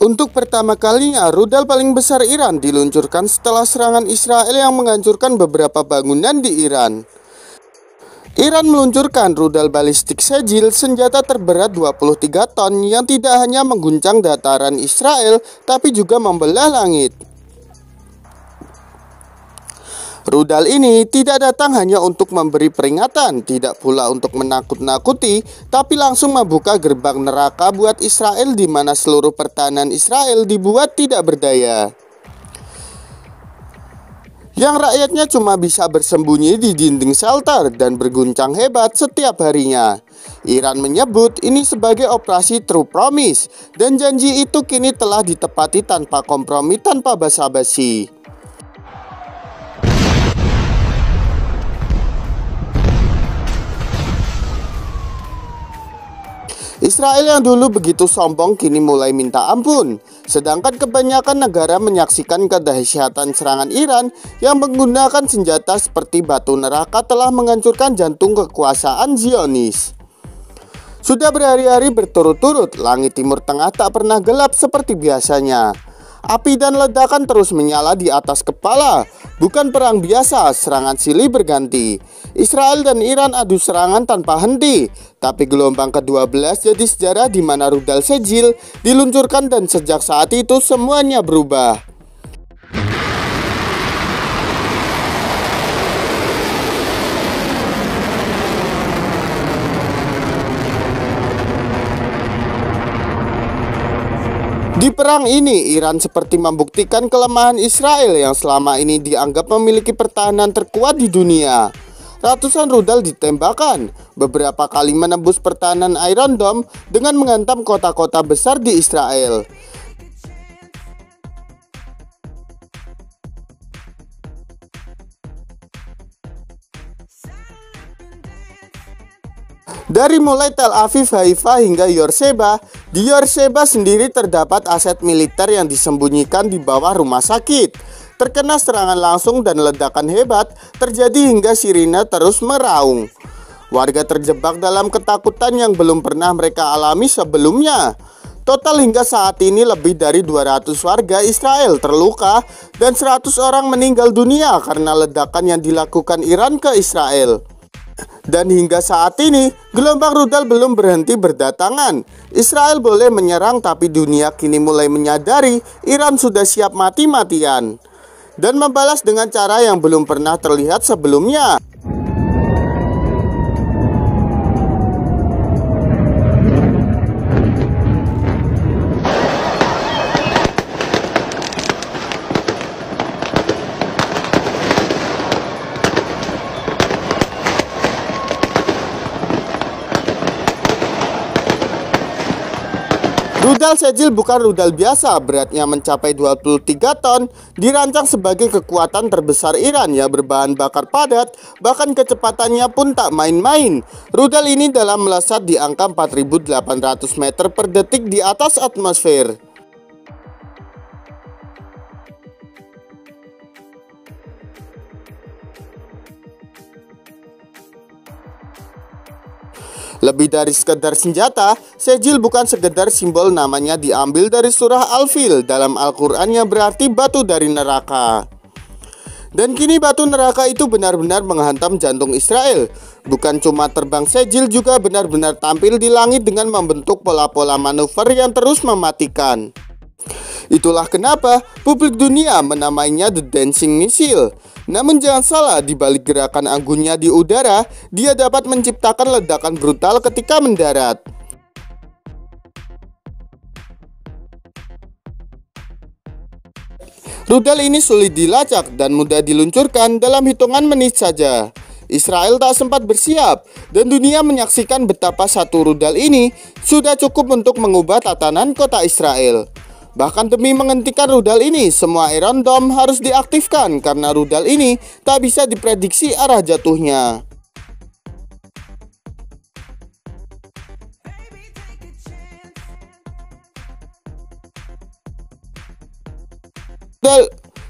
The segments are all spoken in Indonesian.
Untuk pertama kalinya, rudal paling besar Iran diluncurkan setelah serangan Israel yang menghancurkan beberapa bangunan di Iran. Iran meluncurkan rudal balistik Sejil, senjata terberat 23 ton yang tidak hanya mengguncang dataran Israel, tapi juga membelah langit. Rudal ini tidak datang hanya untuk memberi peringatan, tidak pula untuk menakut-nakuti, tapi langsung membuka gerbang neraka buat Israel, di mana seluruh pertahanan Israel dibuat tidak berdaya. Yang rakyatnya cuma bisa bersembunyi di dinding shelter dan berguncang hebat setiap harinya. Iran menyebut ini sebagai operasi True Promise, dan janji itu kini telah ditepati tanpa kompromi, tanpa basa-basi. Israel yang dulu begitu sombong kini mulai minta ampun, sedangkan kebanyakan negara menyaksikan kedahsyatan serangan Iran yang menggunakan senjata seperti batu neraka telah menghancurkan jantung kekuasaan Zionis. Sudah berhari-hari berturut-turut, langit Timur Tengah tak pernah gelap seperti biasanya. Api dan ledakan terus menyala di atas kepala. Bukan perang biasa, serangan silih berganti. Israel dan Iran adu serangan tanpa henti. Tapi gelombang ke-12 jadi sejarah, di mana rudal Sejil diluncurkan dan sejak saat itu semuanya berubah. Di perang ini, Iran seperti membuktikan kelemahan Israel yang selama ini dianggap memiliki pertahanan terkuat di dunia. Ratusan rudal ditembakkan, beberapa kali menembus pertahanan Iron Dome dengan menghantam kota-kota besar di Israel. Dari mulai Tel Aviv, Haifa hingga Beersheba, di Beersheba sendiri terdapat aset militer yang disembunyikan di bawah rumah sakit. Terkena serangan langsung dan ledakan hebat terjadi hingga sirine terus meraung. Warga terjebak dalam ketakutan yang belum pernah mereka alami sebelumnya. Total hingga saat ini lebih dari 200 warga Israel terluka dan 100 orang meninggal dunia karena ledakan yang dilakukan Iran ke Israel. Dan hingga saat ini, gelombang rudal belum berhenti berdatangan. Israel boleh menyerang, tapi dunia kini mulai menyadari Iran sudah siap mati-matian dan membalas dengan cara yang belum pernah terlihat sebelumnya. Rudal Sejil bukan rudal biasa, beratnya mencapai 23 ton, dirancang sebagai kekuatan terbesar Iran yang berbahan bakar padat, bahkan kecepatannya pun tak main-main. Rudal ini dalam melesat di angka 4.800 meter per detik di atas atmosfer. Lebih dari sekedar senjata, Sejil bukan sekedar simbol. Namanya diambil dari surah Al-Fil dalam Al-Quran yang berarti batu dari neraka. Dan kini batu neraka itu benar-benar menghantam jantung Israel. Bukan cuma terbang, Sejil juga benar-benar tampil di langit dengan membentuk pola-pola manuver yang terus mematikan. Itulah kenapa publik dunia menamainya The Dancing Missile. Namun jangan salah, di balik gerakan anggunnya di udara, dia dapat menciptakan ledakan brutal ketika mendarat. Rudal ini sulit dilacak dan mudah diluncurkan dalam hitungan menit saja. Israel tak sempat bersiap, dan dunia menyaksikan betapa satu rudal ini sudah cukup untuk mengubah tatanan kota Israel. Bahkan demi menghentikan rudal ini, semua Iron Dome harus diaktifkan karena rudal ini tak bisa diprediksi arah jatuhnya.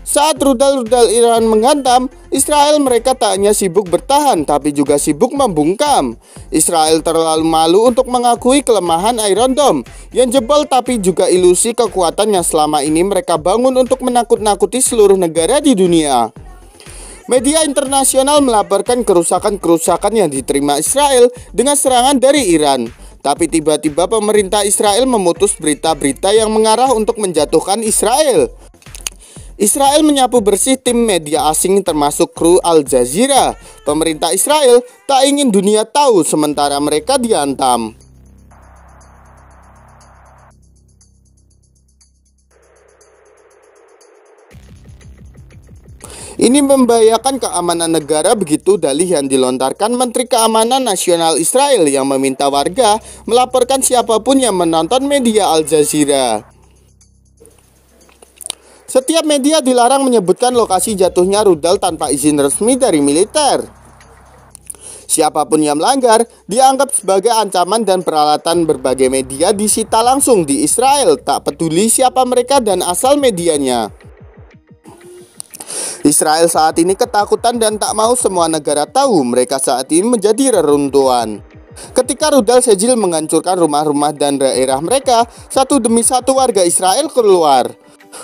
Saat rudal-rudal Iran menghantam Israel, mereka tak hanya sibuk bertahan tapi juga sibuk membungkam. Israel terlalu malu untuk mengakui kelemahan Iron Dome yang jebol, tapi juga ilusi kekuatan yang selama ini mereka bangun untuk menakut-nakuti seluruh negara di dunia. Media internasional melaporkan kerusakan-kerusakan yang diterima Israel dengan serangan dari Iran. Tapi tiba-tiba pemerintah Israel memutus berita-berita yang mengarah untuk menjatuhkan Israel. Israel menyapu bersih tim media asing termasuk kru Al Jazeera. Pemerintah Israel tak ingin dunia tahu sementara mereka dihantam. Ini membahayakan keamanan negara, begitu dalih yang dilontarkan Menteri Keamanan Nasional Israel yang meminta warga melaporkan siapapun yang menonton media Al Jazeera. Setiap media dilarang menyebutkan lokasi jatuhnya rudal tanpa izin resmi dari militer. Siapapun yang melanggar dianggap sebagai ancaman dan peralatan berbagai media disita langsung di Israel, tak peduli siapa mereka dan asal medianya. Israel saat ini ketakutan dan tak mau semua negara tahu mereka saat ini menjadi reruntuhan. Ketika rudal Shejil menghancurkan rumah-rumah dan daerah mereka, satu demi satu warga Israel keluar.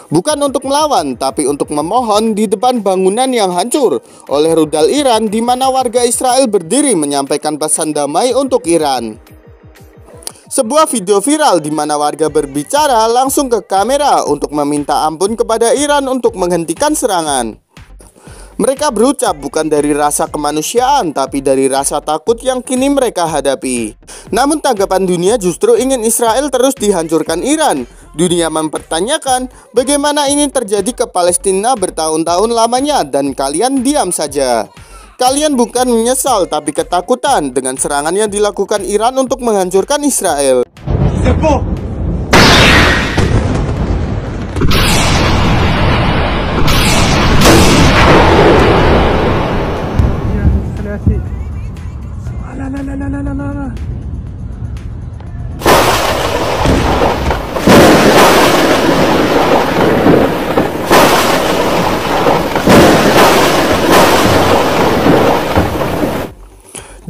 Bukan untuk melawan, tapi untuk memohon di depan bangunan yang hancur oleh rudal Iran, di mana warga Israel berdiri menyampaikan pesan damai untuk Iran. Sebuah video viral di mana warga berbicara langsung ke kamera untuk meminta ampun kepada Iran untuk menghentikan serangan. Mereka berucap bukan dari rasa kemanusiaan, tapi dari rasa takut yang kini mereka hadapi. Namun tanggapan dunia justru ingin Israel terus dihancurkan Iran. Dunia mempertanyakan bagaimana ini terjadi ke Palestina bertahun-tahun lamanya dan kalian diam saja. Kalian bukan menyesal tapi ketakutan dengan serangan yang dilakukan Iran untuk menghancurkan Israel.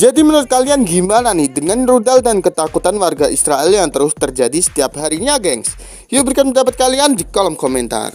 Jadi menurut kalian gimana nih dengan rudal dan ketakutan warga Israel yang terus terjadi setiap harinya, gengs? Yuk berikan pendapat kalian di kolom komentar.